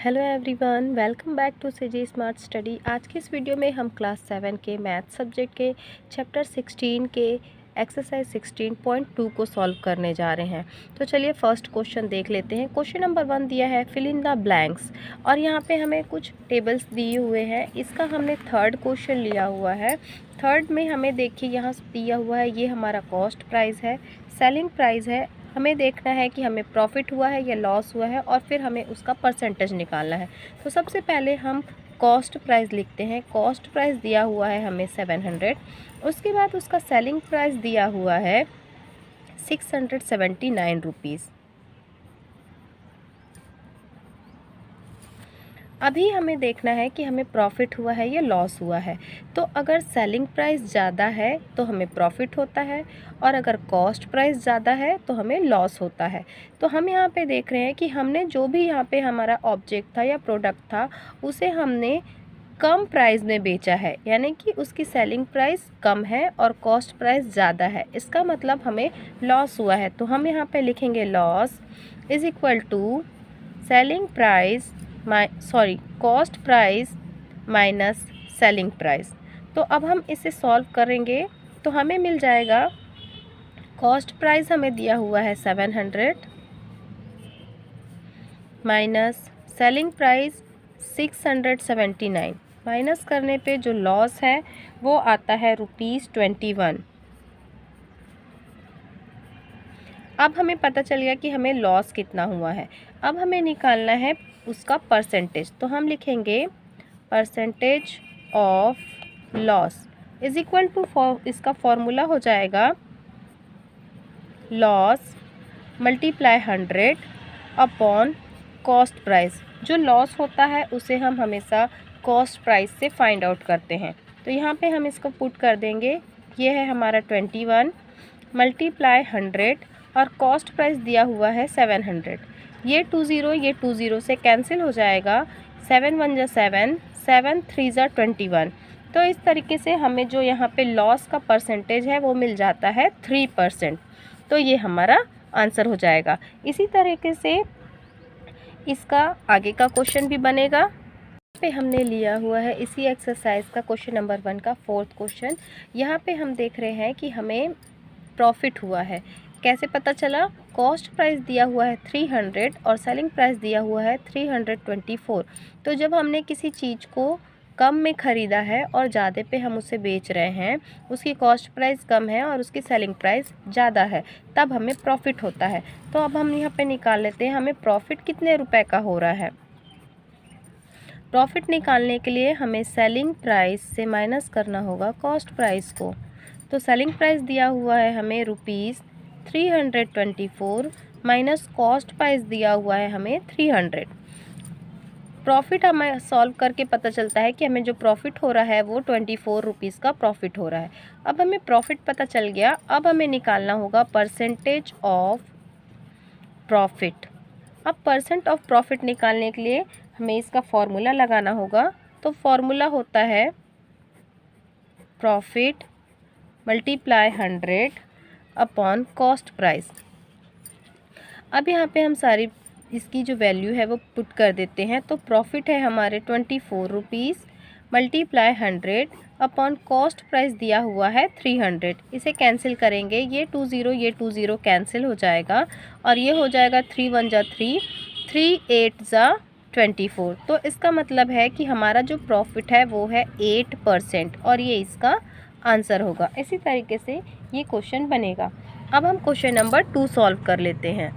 Hello everyone, welcome back to CG smart study. आज की इस वीडियो में हम क्लास 7 के मैथ सब्जेक्ट के चैप्टर 16 के एक्सरसाइज 16.2 को सॉल्व करने जा रहे हैं। तो चलिए फर्स्ट क्वेश्चन देख लेते हैं। क्वेश्चन नंबर 1 दिया है फिल इन द ब्लैंक्स, और यहाँ पे हमें कुछ टेबल्स दिए हुए हैं। इसका हमने थर्ड क्वेश्चन लिया हुआ है। थर्ड में हमें देखिए यहाँ दिया हुआ है, ये हमारा कॉस्ट प्राइस है, सेलिंग प्राइस है। हमें देखना है कि हमें प्रॉफिट हुआ है या लॉस हुआ है, और फिर हमें उसका परसेंटेज निकालना है। तो सबसे पहले हम कॉस्ट प्राइस लिखते हैं। कॉस्ट प्राइस दिया हुआ है हमें 700। उसके बाद उसका सेलिंग प्राइस दिया हुआ है 679 रुपीज़। अभी हमें देखना है कि हमें प्रॉफिट हुआ है या लॉस हुआ है। तो अगर सेलिंग प्राइस ज़्यादा है तो हमें प्रॉफिट होता है, और अगर कॉस्ट प्राइस ज़्यादा है तो हमें लॉस होता है। तो हम यहाँ पे देख रहे हैं कि हमने जो भी यहाँ पे हमारा ऑब्जेक्ट था या प्रोडक्ट था, उसे हमने कम प्राइस में बेचा है, यानी कि उसकी सेलिंग प्राइस कम है और कॉस्ट प्राइस ज़्यादा है। इसका मतलब हमें लॉस हुआ है। तो हम यहाँ पे लिखेंगे loss is equal to selling price cost price minus selling price. तो अब हम इसे सॉल्व करेंगे तो हमें मिल जाएगा, कॉस्ट प्राइस हमें दिया हुआ है 700 माइनस सेलिंग प्राइस 679। माइनस करने पे जो लॉस है वो आता है ₹21। अब हमें पता चल गया कि हमें लॉस कितना हुआ है। अब हमें निकालना है उसका परसेंटेज। तो हम लिखेंगे percentage of loss is equal to, इसका फॉर्मूला हो जाएगा loss multiply 100 upon cost price. जो लॉस होता है उसे हम हमेशा कॉस्ट प्राइस से फाइंड आउट करते हैं। तो यहाँ पे हम इसको पुट कर देंगे। ये है हमारा 21 मल्टीप्लाई 100, और कॉस्ट प्राइस दिया हुआ है 700। ये 20 से कैंसिल हो जाएगा। 7 1 जा 7, 7 3 जा 21। तो इस तरीके से हमें जो यहाँ पे लॉस का परसेंटेज है वो मिल जाता है 3%। तो ये हमारा आंसर हो जाएगा। इसी तरीके से इसका आगे का क्वेश्चन भी बनेगा। पे हमने लिया हुआ है इसी एक्सरसाइज का क्वेश्चन नंबर 1 का फोर्थ क्वेश्चन। यहाँ पे हम देख रहे हैं कि हमें प्रॉफिट हुआ है। कैसे पता चला? कॉस्ट प्राइस दिया हुआ है 300 और सेलिंग प्राइस दिया हुआ है 324। तो जब हमने किसी चीज़ को कम में ख़रीदा है और ज़्यादा पे हम उसे बेच रहे हैं, उसकी कॉस्ट प्राइस कम है और उसकी सेलिंग प्राइस ज़्यादा है, तब हमें प्रॉफिट होता है। तो अब हम यहाँ पे निकाल लेते हैं हमें प्रॉफिट कितने रुपए का हो रहा है। प्रॉफिट निकालने के लिए हमें सेलिंग प्राइस से माइनस करना होगा कॉस्ट प्राइस को। तो सेलिंग प्राइस दिया हुआ है हमें ₹324 माइनस कॉस्ट प्राइस दिया हुआ है हमें 300। प्रॉफिट हमें सॉल्व करके पता चलता है कि हमें जो प्रॉफिट हो रहा है वो 24 रुपीज़ का प्रॉफिट हो रहा है। अब हमें प्रॉफिट पता चल गया। अब हमें निकालना होगा परसेंटेज ऑफ प्रॉफिट। अब परसेंट ऑफ प्रॉफिट निकालने के लिए हमें इसका फॉर्मूला लगाना होगा। तो फॉर्मूला होता है profit multiply 100 upon cost price. अब यहाँ पे हम सारी इसकी जो वैल्यू है वो पुट कर देते हैं। तो प्रॉफिट है हमारे 24 rupees multiply 100 upon cost price दिया हुआ है 300। इसे कैंसिल करेंगे, ये 20 कैंसिल हो जाएगा, और ये हो जाएगा 3 1 जा 3, 3 8 जा 24। तो इसका मतलब है कि हमारा जो प्रॉफिट है वो है 8%, और ये इसका आंसर होगा। इसी तरीके से ये क्वेश्चन बनेगा। अब हम क्वेश्चन नंबर 2 सॉल्व कर लेते हैं।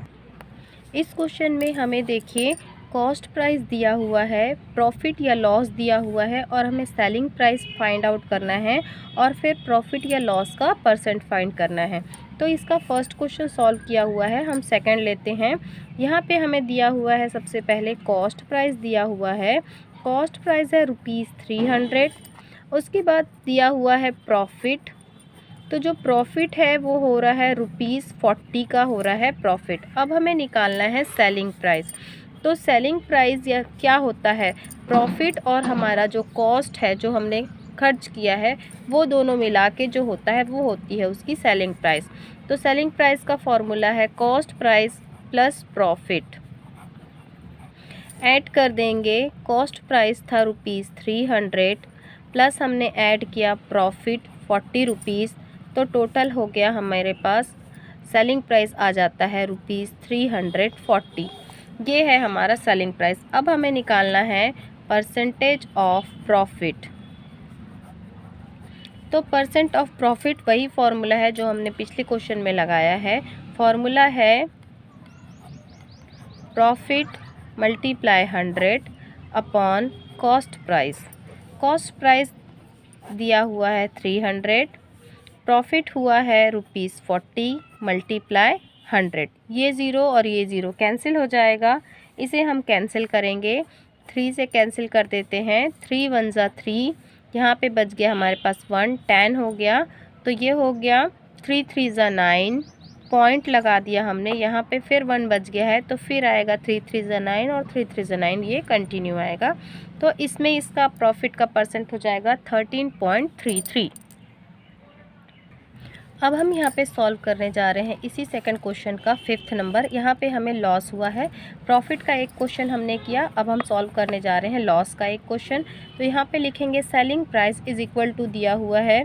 इस क्वेश्चन में हमें देखिए कॉस्ट प्राइस दिया हुआ है, प्रॉफिट या लॉस दिया हुआ है, और हमें सेलिंग प्राइस फाइंड आउट करना है, और फिर प्रॉफिट या लॉस का परसेंट फाइंड करना है। तो इसका फर्स्ट क्वेश्चन सॉल्व किया हुआ है। हम सेकंड लेते हैं। यहाँ पे हमें दिया हुआ है सबसे पहले कॉस्ट प्राइस दिया हुआ है। कॉस्ट प्राइस है ₹300। उसके बाद दिया हुआ है प्रॉफिट। तो जो प्रॉफिट है वो हो रहा है ₹40 का हो रहा है प्रॉफिट। अब हमें निकालना है सेलिंग प्राइस। तो सेलिंग प्राइस या क्या होता है, प्रॉफिट और हमारा जो कॉस्ट है जो हमने खर्च किया है वो दोनों मिला के जो होता है वो होती है उसकी सेलिंग प्राइस। तो सेलिंग प्राइस का फॉर्मूला है cost price plus profit. Add कर देंगे, कॉस्ट प्राइस था ₹300 प्लस हमने ऐड किया प्रॉफिट 40 रुपीज़, तो टोटल हो गया हमारे पास सेलिंग प्राइस आ जाता है ₹340। ये है हमारा सेलिंग प्राइस। अब हमें निकालना है परसेंटेज ऑफ प्रॉफिट। तो परसेंट ऑफ प्रॉफिट वही फॉर्मूला है जो हमने पिछले क्वेश्चन में लगाया है। फॉर्मूला है profit multiply 100 upon cost price. Cost price दिया हुआ है 300, प्रॉफिट हुआ है ₹40 मल्टीप्लाई 100। ये ज़ीरो और ये ज़ीरो कैंसिल हो जाएगा, इसे हम कैंसिल करेंगे। 3 से कैंसिल कर देते हैं, 3 1 ज़ा 3, यहाँ पे बच गया हमारे पास 1, 10 हो गया। तो ये हो गया 3 3 ज़ा 9, पॉइंट लगा दिया हमने, यहाँ पे फिर 1 बच गया है, तो फिर आएगा 3 3 ज़ा 9 और 3 3 ज़ा 9, ये कंटिन्यू आएगा। तो इसमें इसका प्रॉफिट का परसेंट हो जाएगा 13.33। अब हम यहाँ पे सॉल्व करने जा रहे हैं इसी सेकंड क्वेश्चन का 5th नंबर। यहाँ पे हमें लॉस हुआ है, प्रॉफिट का एक क्वेश्चन हमने किया, अब हम सॉल्व करने जा रहे हैं लॉस का एक क्वेश्चन। तो यहाँ पे लिखेंगे selling price is equal to दिया हुआ है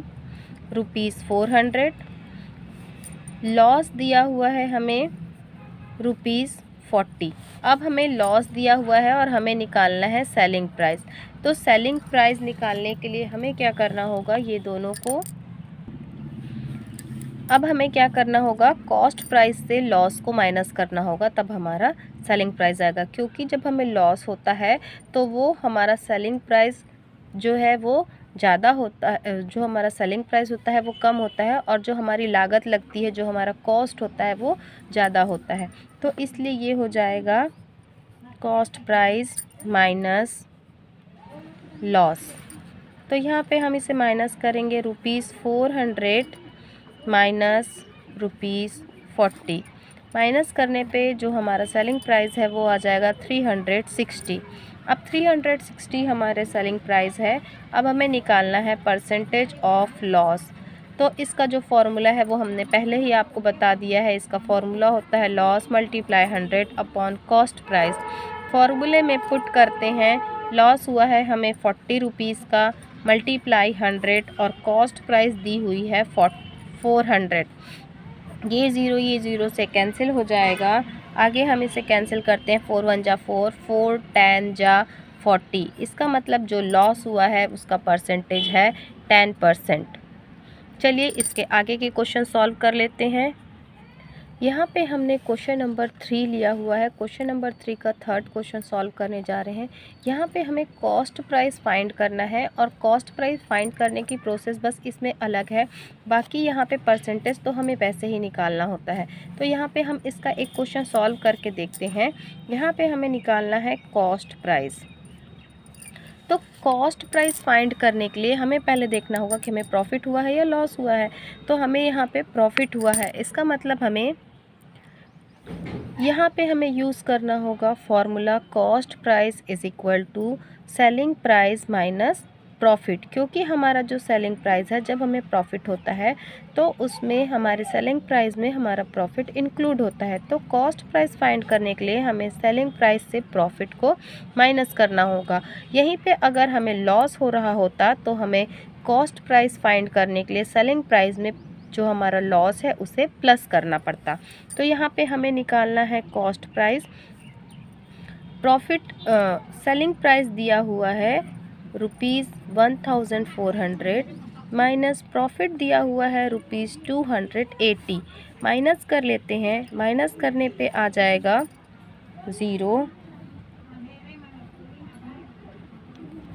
₹400, लॉस दिया हुआ है हमें ₹40। अब हमें लॉस दिया हुआ है और हमें निकालना है सेलिंग प्राइस। तो सेलिंग प्राइस निकालने के लिए हमें क्या करना होगा, ये दोनों को अब हमें क्या करना होगा, कॉस्ट प्राइस से लॉस को माइनस करना होगा, तब हमारा सेलिंग प्राइस आएगा। क्योंकि जब हमें लॉस होता है तो वो हमारा सेलिंग प्राइस जो है वो ज़्यादा होता है, जो हमारा सेलिंग प्राइस होता है वो कम होता है, और जो हमारी लागत लगती है, जो हमारा कॉस्ट होता है वो ज़्यादा होता है। तो इसलिए ये हो जाएगा कॉस्ट प्राइस माइनस लॉस। तो यहाँ पे हम इसे माइनस करेंगे, ₹400 माइनस ₹40। माइनस करने पे जो हमारा सेलिंग प्राइस है वो आ जाएगा 360। अब 360 हमारे सेलिंग प्राइस है। अब हमें निकालना है परसेंटेज ऑफ लॉस। तो इसका जो फॉर्मूला है वो हमने पहले ही आपको बता दिया है। इसका फॉर्मूला होता है loss multiply 100 upon cost price. फॉर्मूले में पुट करते हैं, लॉस हुआ है हमें 40 रुपीज़ का, मल्टीप्लाई 100 और कॉस्ट प्राइस दी हुई है 400। ये ज़ीरो से कैंसिल हो जाएगा। आगे हम इसे कैंसिल करते हैं, 4 1 जा 4, 4 10 जा 40। इसका मतलब जो लॉस हुआ है उसका परसेंटेज है 10%। चलिए इसके आगे के क्वेश्चन सॉल्व कर लेते हैं। यहाँ पे हमने क्वेश्चन नंबर 3 लिया हुआ है। क्वेश्चन नंबर 3 का थर्ड क्वेश्चन सॉल्व करने जा रहे हैं। यहाँ पे हमें कॉस्ट प्राइस फाइंड करना है, और कॉस्ट प्राइस फाइंड करने की प्रोसेस बस इसमें अलग है। बाकी यहाँ पे परसेंटेज तो हमें वैसे ही निकालना होता है। तो यहाँ पे हम इसका एक क्वेश्चन सॉल्व करके देखते हैं। यहाँ पे हमें निकालना है कॉस्ट प्राइस। तो कॉस्ट प्राइस फाइंड करने के लिए हमें पहले देखना होगा कि हमें प्रॉफिट हुआ है या लॉस हुआ है। तो हमें यहाँ पे प्रॉफिट हुआ है, इसका मतलब हमें यहाँ पे हमें यूज़ करना होगा formula cost price is equal to selling price minus profit. क्योंकि हमारा जो सेलिंग प्राइस है, जब हमें प्रॉफिट होता है तो उसमें हमारे सेलिंग प्राइस में हमारा प्रॉफिट इंक्लूड होता है। तो कॉस्ट प्राइस फाइंड करने के लिए हमें सेलिंग प्राइस से प्रॉफिट को माइनस करना होगा। यहीं पे अगर हमें लॉस हो रहा होता तो हमें कॉस्ट प्राइस फाइंड करने के लिए सेलिंग प्राइस में जो हमारा लॉस है उसे प्लस करना पड़ता। तो यहाँ पे हमें निकालना है cost price. Profit selling price दिया हुआ है ₹1400 माइनस प्रॉफिट दिया हुआ है ₹280। माइनस कर लेते हैं, माइनस करने पे आ जाएगा 0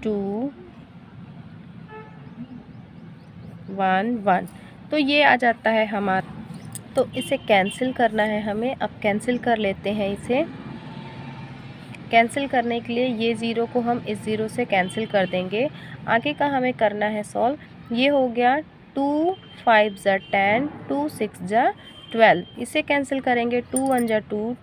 2 1 1। तो ये आ जाता है हमारा। तो इसे कैंसिल करना है हमें। अब कैंसिल कर लेते हैं इसे। कैंसिल करने के लिए ये ज़ीरो को हम इस ज़ीरो से कैंसिल कर देंगे। आगे का हमें करना है सॉल्व। ये हो गया 2 5 ज़ा 10, 2 6 ज़ा 12। इसे कैंसिल करेंगे, 2 1 ज़ा 2,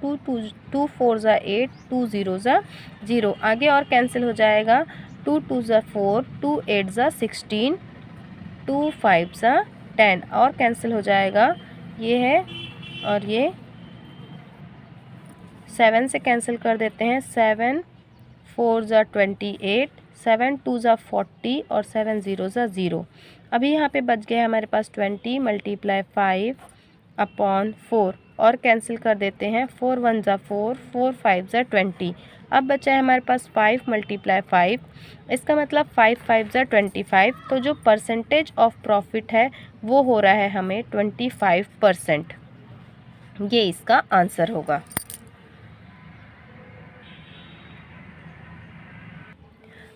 2 4 ज़ा 8, 2 0 ज़ा 0। आगे और कैंसिल हो जाएगा, 2 2 ज़ा 4, 2 8 ज़ा 16, 2 5 ज़ा 10 और कैंसिल हो जाएगा। ये है और ये 7 से कैंसिल कर देते हैं, 7 4 ज़ा 28, 7 2 ज़ा 40 और 7 0 ज़ा 0। अभी यहाँ पे बच गया हमारे पास 20 मल्टीप्लाई 5 अपॉन 4 और कैंसिल कर देते हैं। 4 1 ज़ा 4, 4 5 ज़ा 20। अब बचा है हमारे पास 5 मल्टीप्लाई 5, इसका मतलब 5 5 ज़ा 25। तो जो परसेंटेज ऑफ प्रॉफिट है वो हो रहा है हमें 25%। ये इसका आंसर होगा।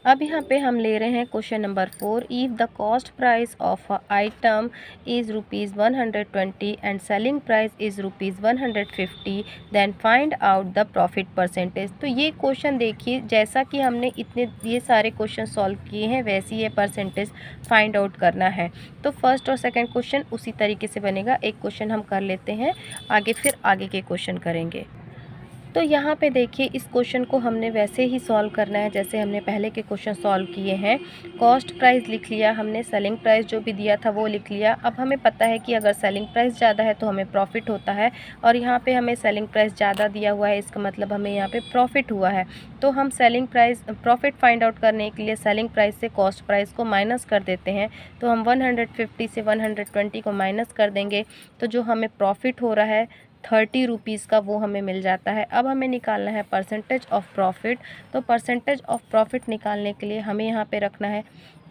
अब यहाँ पे हम ले रहे हैं question number 4। If the cost price of a item is ₹120 and selling price is ₹150, then find out the profit percentage. तो ये क्वेश्चन देखिए, जैसा कि हमने ये सारे क्वेश्चन सॉल्व किए हैं वैसे ये परसेंटेज फाइंड आउट करना है। तो फर्स्ट और सेकेंड क्वेश्चन उसी तरीके से बनेगा। एक क्वेश्चन हम कर लेते हैं आगे, फिर आगे के क्वेश्चन करेंगे। तो यहाँ पे देखिए, इस क्वेश्चन को हमने वैसे ही सॉल्व करना है जैसे हमने पहले के क्वेश्चन सॉल्व किए हैं। कॉस्ट प्राइस लिख लिया हमने, सेलिंग प्राइस जो भी दिया था वो लिख लिया। अब हमें पता है कि अगर सेलिंग प्राइस ज़्यादा है तो हमें प्रॉफिट होता है, और यहाँ पे हमें सेलिंग प्राइस ज़्यादा दिया हुआ है, इसका मतलब हमें यहाँ पे प्रॉफिट हुआ है। तो हम प्रॉफिट फाइंड आउट करने के लिए सेलिंग प्राइस से कॉस्ट प्राइस को माइनस कर देते हैं। तो हम 150 से 120 को माइनस कर देंगे, तो जो हमें प्रॉफिट हो रहा है 30 रुपीज़ का, वो हमें मिल जाता है। अब हमें निकालना है परसेंटेज ऑफ प्रॉफिट। तो परसेंटेज ऑफ प्रॉफिट निकालने के लिए हमें यहाँ पे रखना है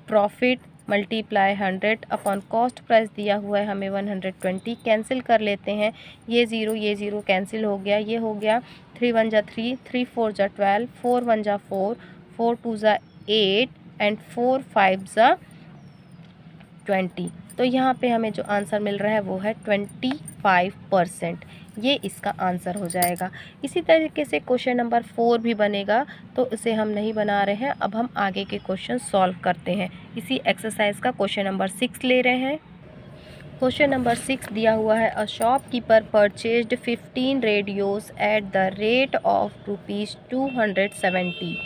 profit multiply 100 upon cost price दिया हुआ है हमें 120। कैंसिल कर लेते हैं, ये ज़ीरो कैंसिल हो गया, ये हो गया 3 1 ज़ा 3, 3 4 ज़ा 12, 4 1 ज़ा 4, 4 2 ज़ा 8 एंड 4 5 ज़ा 20। तो यहाँ पे हमें जो आंसर मिल रहा है वो है 25%। ये इसका आंसर हो जाएगा। इसी तरीके से क्वेश्चन नंबर 4 भी बनेगा, तो इसे हम नहीं बना रहे हैं। अब हम आगे के क्वेश्चन सॉल्व करते हैं। इसी एक्सरसाइज का क्वेश्चन नंबर 6 ले रहे हैं। क्वेश्चन नंबर 6 दिया हुआ है, a shopkeeper purchased 15 radios at the rate of ₹270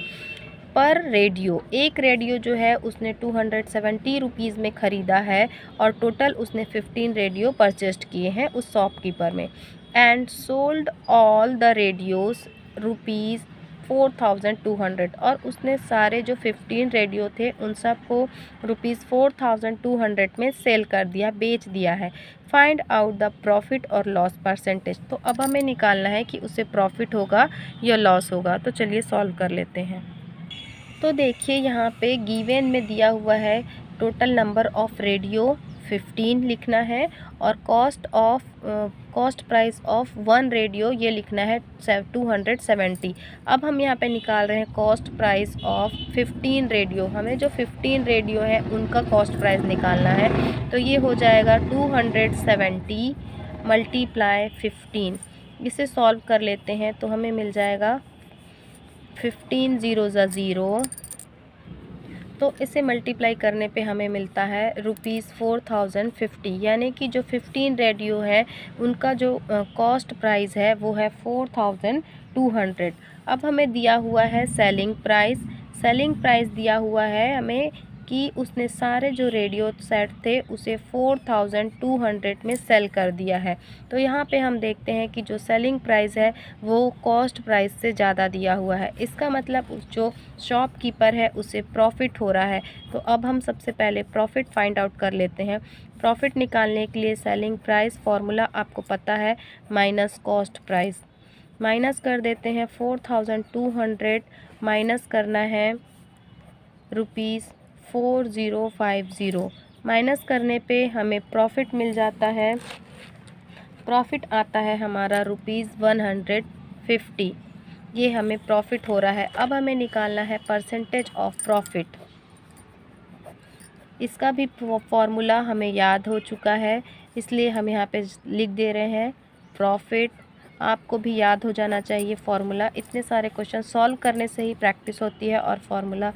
पर रेडियो। एक रेडियो जो है उसने 270 रुपीज़ में ख़रीदा है, और टोटल उसने 15 रेडियो परचेस्ड किए हैं उस शॉपकीपर में, and sold all the radios ₹4200, और उसने सारे जो 15 रेडियो थे उन सब को ₹4200 में सेल कर दिया, बेच दिया है। फाइंड आउट द प्रॉफिट और लॉस परसेंटेज। तो अब हमें निकालना है कि उसे प्रॉफिट होगा या लॉस होगा। तो चलिए सॉल्व कर लेते हैं। तो देखिए, यहाँ पे गिवन में दिया हुआ है टोटल नंबर ऑफ रेडियो 15 लिखना है, और कॉस्ट प्राइस ऑफ 1 रेडियो ये लिखना है 270। अब हम यहाँ पे निकाल रहे हैं कॉस्ट प्राइस ऑफ 15 रेडियो। हमें जो 15 रेडियो है उनका कॉस्ट प्राइस निकालना है। तो ये हो जाएगा 270 मल्टीप्लाई 15। इसे सॉल्व कर लेते हैं तो हमें मिल जाएगा 15 0 ज़ा 0। तो इसे मल्टीप्लाई करने पे हमें मिलता है ₹4050, यानी कि जो 15 रेडियो है उनका जो कॉस्ट प्राइस है वो है 4200। अब हमें दिया हुआ है सेलिंग प्राइस दिया हुआ है हमें कि उसने सारे जो रेडियो सेट थे उसे 4200 में सेल कर दिया है। तो यहाँ पे हम देखते हैं कि जो सेलिंग प्राइस है वो कॉस्ट प्राइस से ज़्यादा दिया हुआ है, इसका मतलब जो शॉपकीपर है उसे प्रॉफिट हो रहा है। तो अब हम सबसे पहले प्रॉफिट फाइंड आउट कर लेते हैं। प्रॉफिट निकालने के लिए सेलिंग प्राइस फॉर्मूला आपको पता है, माइनस कॉस्ट प्राइस। माइनस कर देते हैं 4200, माइनस करना है ₹4050। माइनस करने पे हमें प्रॉफिट मिल जाता है। प्रॉफिट आता है हमारा ₹150। ये हमें प्रॉफिट हो रहा है। अब हमें निकालना है परसेंटेज ऑफ प्रॉफिट। इसका भी फॉर्मूला हमें याद हो चुका है, इसलिए हम यहाँ पे लिख दे रहे हैं प्रॉफिट। आपको भी याद हो जाना चाहिए फॉर्मूला। इतने सारे क्वेश्चन सॉल्व करने से ही प्रैक्टिस होती है और फॉर्मूला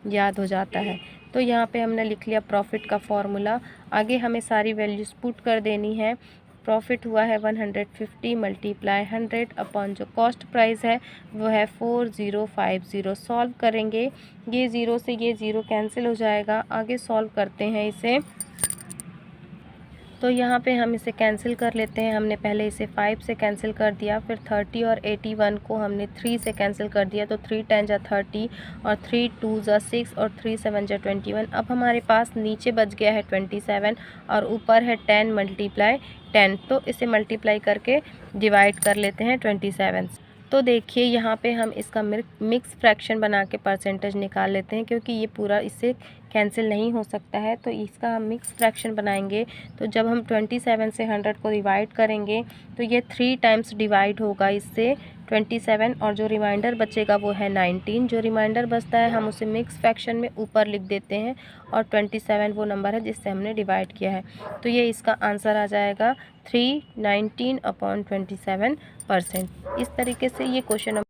याद हो जाता है। तो यहाँ पे हमने लिख लिया प्रॉफिट का फॉर्मूला। आगे हमें सारी वैल्यूज़ पुट कर देनी है। प्रॉफिट हुआ है 150 मल्टीप्लाई 100 अपॉन जो कॉस्ट प्राइस है वो है 4050। सॉल्व करेंगे, ये ज़ीरो से ये ज़ीरो कैंसिल हो जाएगा। आगे सॉल्व करते हैं इसे। तो यहाँ पे हम इसे कैंसिल कर लेते हैं। हमने पहले इसे 5 से कैंसिल कर दिया, फिर 30 और 81 को हमने 3 से कैंसिल कर दिया, तो 3 10 जा 30 और 3 2 जा 6 और 3 7 जा 21। अब हमारे पास नीचे बच गया है 27 और ऊपर है 10 मल्टीप्लाई 10, तो इसे मल्टीप्लाई करके डिवाइड कर लेते हैं 27 से। तो देखिए यहाँ पे हम इसका मिक्स फ्रैक्शन बना के परसेंटेज निकाल लेते हैं, क्योंकि ये पूरा इससे कैंसिल नहीं हो सकता है। तो इसका हम मिक्स फ्रैक्शन बनाएंगे, तो जब हम 27 से 100 को डिवाइड करेंगे तो ये 3 टाइम्स डिवाइड होगा इससे 27, और जो रिमाइंडर बचेगा वो है 19। जो रिमाइंडर बचता है हम उसे मिक्स फ्रैक्शन में ऊपर लिख देते हैं, और 27 वो नंबर है जिससे हमने डिवाइड किया है। तो ये इसका आंसर आ जाएगा 319/27%। इस तरीके से ये क्वेश्चन